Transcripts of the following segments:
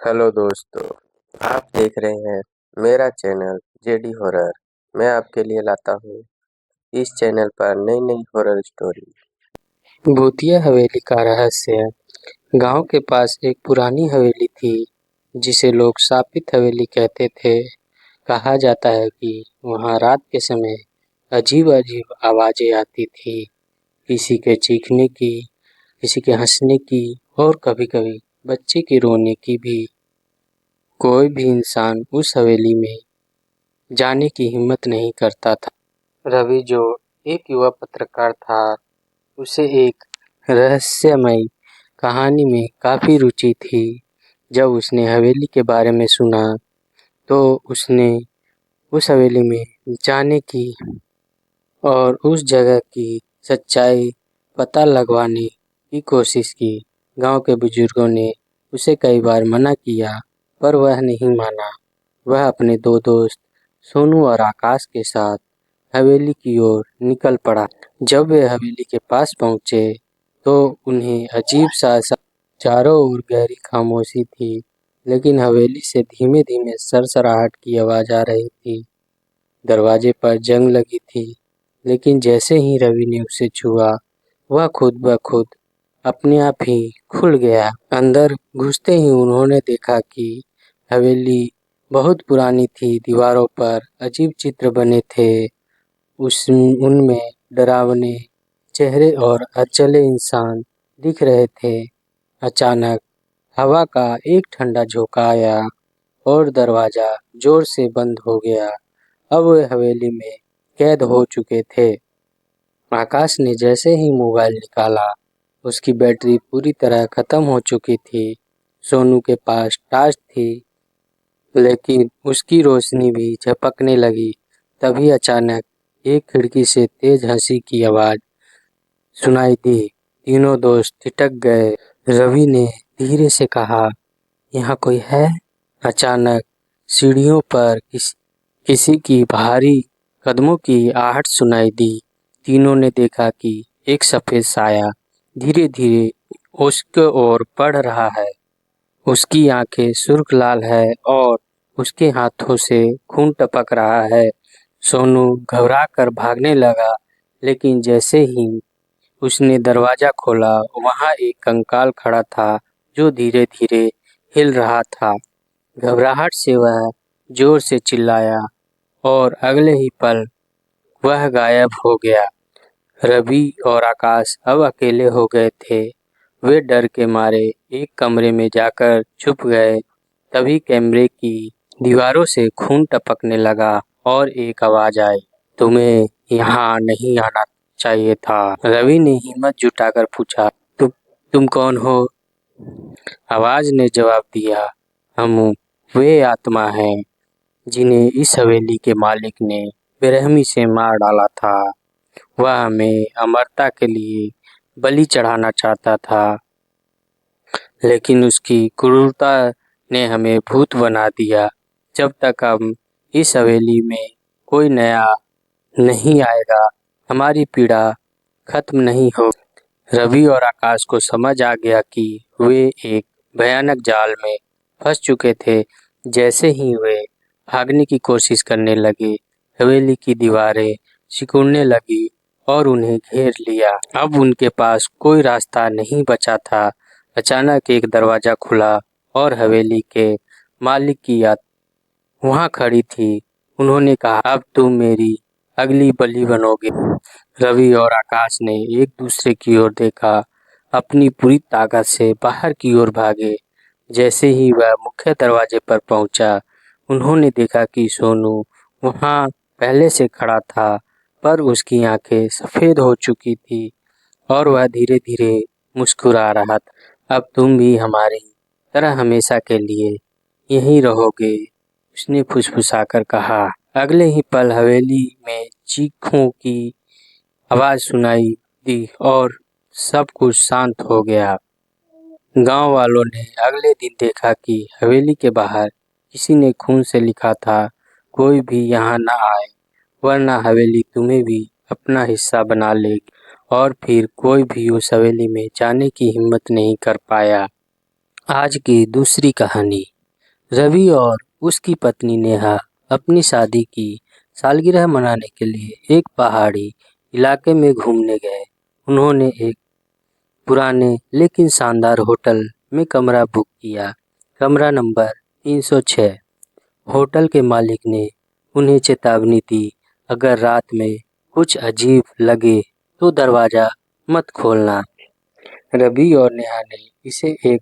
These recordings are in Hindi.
हेलो दोस्तों, आप देख रहे हैं मेरा चैनल जेडी हॉरर। मैं आपके लिए लाता हूँ इस चैनल पर नई नई हॉरर स्टोरी। भूतिया हवेली का रहस्य। गांव के पास एक पुरानी हवेली थी जिसे लोग शापित हवेली कहते थे। कहा जाता है कि वहां रात के समय अजीब अजीब आवाजें आती थी, किसी के चीखने की, किसी के हंसने की और कभी-कभी बच्चे के रोने की भी। कोई भी इंसान उस हवेली में जाने की हिम्मत नहीं करता था। रवि, जो एक युवा पत्रकार था, उसे एक रहस्यमयी कहानी में काफ़ी रुचि थी। जब उसने हवेली के बारे में सुना तो उसने उस हवेली में जाने की और उस जगह की सच्चाई पता लगवाने की कोशिश की। गांव के बुजुर्गों ने उसे कई बार मना किया, पर वह नहीं माना। वह अपने दो दोस्त सोनू और आकाश के साथ हवेली की ओर निकल पड़ा। जब वे हवेली के पास पहुंचे तो उन्हें अजीब सा चारों ओर गहरी खामोशी थी, लेकिन हवेली से धीमे धीमे सरसराहट की आवाज आ रही थी। दरवाजे पर जंग लगी थी, लेकिन जैसे ही रवि ने उसे छुआ, वह खुद ब खुद अपने आप ही खुल गया। अंदर घुसते ही उन्होंने देखा कि हवेली बहुत पुरानी थी। दीवारों पर अजीब चित्र बने थे, उनमें डरावने चेहरे और अचले इंसान दिख रहे थे। अचानक हवा का एक ठंडा झोंका आया और दरवाजा जोर से बंद हो गया। अब वे हवेली में कैद हो चुके थे। आकाश ने जैसे ही मोबाइल निकाला, उसकी बैटरी पूरी तरह खत्म हो चुकी थी। सोनू के पास टॉर्च थी, लेकिन उसकी रोशनी भी झपकने लगी। तभी अचानक एक खिड़की से तेज हंसी की आवाज सुनाई दी। तीनों दोस्त ठिठक गए। रवि ने धीरे से कहा, यहाँ कोई है? अचानक सीढ़ियों पर किसी की भारी कदमों की आहट सुनाई दी। तीनों ने देखा कि एक सफेद साया धीरे धीरे उसकी ओर बढ़ रहा है। उसकी आंखें सुर्ख लाल है और उसके हाथों से खून टपक रहा है। सोनू घबरा कर भागने लगा, लेकिन जैसे ही उसने दरवाजा खोला, वहां एक कंकाल खड़ा था जो धीरे धीरे हिल रहा था। घबराहट से वह जोर से चिल्लाया और अगले ही पल वह गायब हो गया। रवि और आकाश अब अकेले हो गए थे। वे डर के मारे एक कमरे में जाकर छुप गए। तभी कैमरे की दीवारों से खून टपकने लगा और एक आवाज आई, तुम्हें यहाँ नहीं आना चाहिए था। रवि ने हिम्मत जुटाकर पूछा, तुम कौन हो? आवाज ने जवाब दिया, हम वे आत्मा हैं जिन्हें इस हवेली के मालिक ने बेरहमी से मार डाला था। वह हमें अमरता के लिए बलि चढ़ाना चाहता था, लेकिन उसकी क्रूरता ने हमें भूत बना दिया। जब तक हम इस हवेली में कोई नया नहीं आएगा, हमारी पीड़ा खत्म नहीं हो। रवि और आकाश को समझ आ गया कि वे एक भयानक जाल में फंस चुके थे। जैसे ही वे भागने की कोशिश करने लगे, हवेली की दीवारें सिकुड़ने लगी और उन्हें घेर लिया। अब उनके पास कोई रास्ता नहीं बचा था। अचानक एक दरवाजा खुला और हवेली के मालिक की याद वहां खड़ी थी। उन्होंने कहा, अब तुम मेरी अगली बलि बनोगे। रवि और आकाश ने एक दूसरे की ओर देखा, अपनी पूरी ताकत से बाहर की ओर भागे। जैसे ही वह मुख्य दरवाजे पर पहुंचा, उन्होंने देखा कि सोनू वहां पहले से खड़ा था, पर उसकी आंखें सफेद हो चुकी थी और वह धीरे धीरे मुस्कुरा रहा था। अब तुम भी हमारी तरह हमेशा के लिए यहीं रहोगे, उसने फुसफुसाकर कहा। अगले ही पल हवेली में चीखों की आवाज सुनाई दी और सब कुछ शांत हो गया। गांव वालों ने अगले दिन देखा कि हवेली के बाहर किसी ने खून से लिखा था, कोई भी यहाँ न आए, वरना हवेली तुम्हें भी अपना हिस्सा बना लेगी। और फिर कोई भी उस हवेली में जाने की हिम्मत नहीं कर पाया। आज की दूसरी कहानी। रवि और उसकी पत्नी नेहा अपनी शादी की सालगिरह मनाने के लिए एक पहाड़ी इलाके में घूमने गए। उन्होंने एक पुराने लेकिन शानदार होटल में कमरा बुक किया, कमरा नंबर 306। होटल के मालिक ने उन्हें चेतावनी दी, अगर रात में कुछ अजीब लगे तो दरवाज़ा मत खोलना। रवि और नेहा ने इसे एक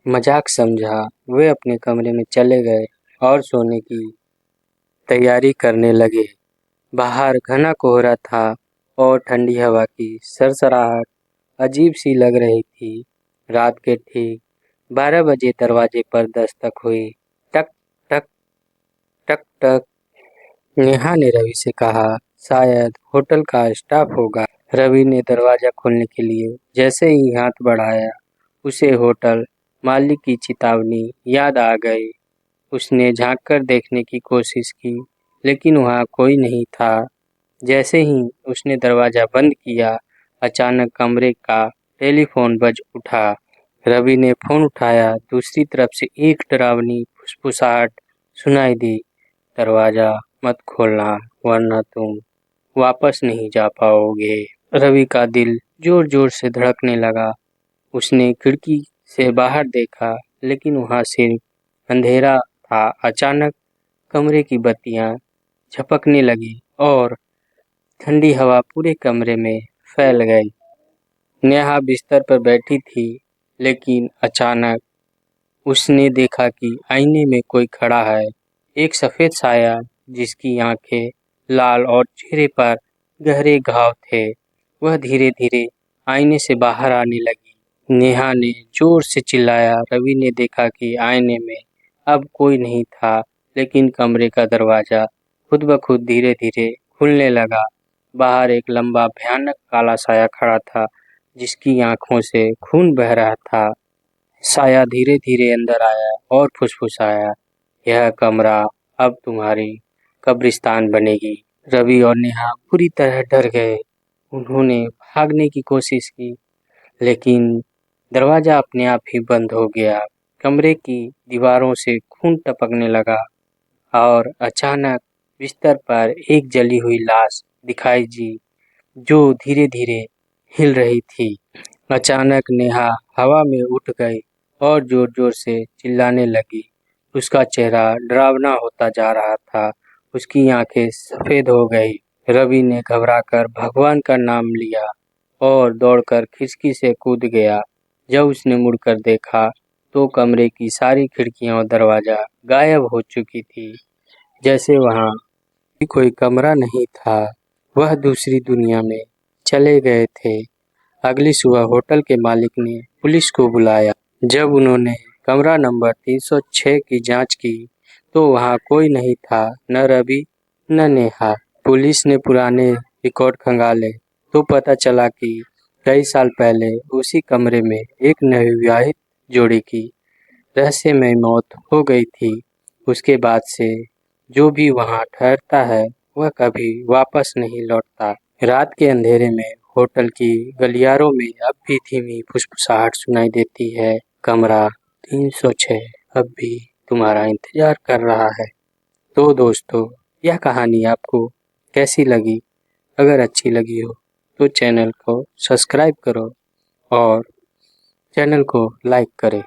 मजाक समझा। वे अपने कमरे में चले गए और सोने की तैयारी करने लगे। बाहर घना कोहरा था और ठंडी हवा की सरसराहट अजीब सी लग रही थी। रात के ठीक 12 बजे दरवाजे पर दस्तक हुई। टक टक टक टक। नेहा ने रवि से कहा, शायद होटल का स्टाफ होगा। रवि ने दरवाजा खोलने के लिए जैसे ही हाथ बढ़ाया, उसे होटल मालिक की चेतावनी याद आ गई। उसने झांककर देखने की कोशिश की, लेकिन वहां कोई नहीं था। जैसे ही उसने दरवाजा बंद किया, अचानक कमरे का टेलीफोन बज उठा। रवि ने फोन उठाया। दूसरी तरफ से एक डरावनी फुसफुसाहट सुनाई दी, दरवाजा मत खोलना वरना तुम वापस नहीं जा पाओगे। रवि का दिल जोर जोर से धड़कने लगा। उसने खिड़की से बाहर देखा, लेकिन वहां सिर्फ अंधेरा था। अचानक कमरे की बत्तियां झपकने लगी और ठंडी हवा पूरे कमरे में फैल गई। नेहा बिस्तर पर बैठी थी, लेकिन अचानक उसने देखा कि आईने में कोई खड़ा है। एक सफेद साया जिसकी आंखें लाल और चेहरे पर गहरे घाव थे। वह धीरे धीरे आईने से बाहर आने लगी। नेहा ने जोर से चिल्लाया। रवि ने देखा कि आईने में अब कोई नहीं था, लेकिन कमरे का दरवाजा खुद ब खुद धीरे धीरे खुलने लगा। बाहर एक लंबा भयानक काला साया खड़ा था, जिसकी आंखों से खून बह रहा था। साया धीरे धीरे अंदर आया और फुसफुसाया, यह कमरा अब तुम्हारी कब्रिस्तान बनेगी। रवि और नेहा पूरी तरह डर गए। उन्होंने भागने की कोशिश की, लेकिन दरवाजा अपने आप ही बंद हो गया। कमरे की दीवारों से खून टपकने लगा और अचानक बिस्तर पर एक जली हुई लाश दिखाई दी, जो धीरे धीरे हिल रही थी। अचानक नेहा हवा में उठ गई और जोर जोर से चिल्लाने लगी। उसका चेहरा डरावना होता जा रहा था। उसकी आंखें सफेद हो गई। रवि ने घबराकर भगवान का नाम लिया और दौड़कर खिड़की से कूद गया। जब उसने मुड़कर देखा, तो कमरे की सारी खिड़कियां और दरवाजा गायब हो चुकी थी, जैसे वहां कोई कमरा नहीं था। वह दूसरी दुनिया में चले गए थे। अगली सुबह होटल के मालिक ने पुलिस को बुलाया। जब उन्होंने कमरा नंबर 306 की जांच की, तो वहां कोई नहीं था, न रवि न नेहा। पुलिस ने पुराने रिकॉर्ड खंगाले तो पता चला कि कई साल पहले उसी कमरे में एक नवविवाहित जोड़ी की रहस्यमय मौत हो गई थी। उसके बाद से जो भी वहां ठहरता है, वह कभी वापस नहीं लौटता। रात के अंधेरे में होटल की गलियारों में अब भी धीमी फुसफुसाहट सुनाई देती है। कमरा 306 अब भी तुम्हारा इंतजार कर रहा है। तो दोस्तों, यह कहानी आपको कैसी लगी? अगर अच्छी लगी हो तो चैनल को सब्सक्राइब करो और चैनल को लाइक करें।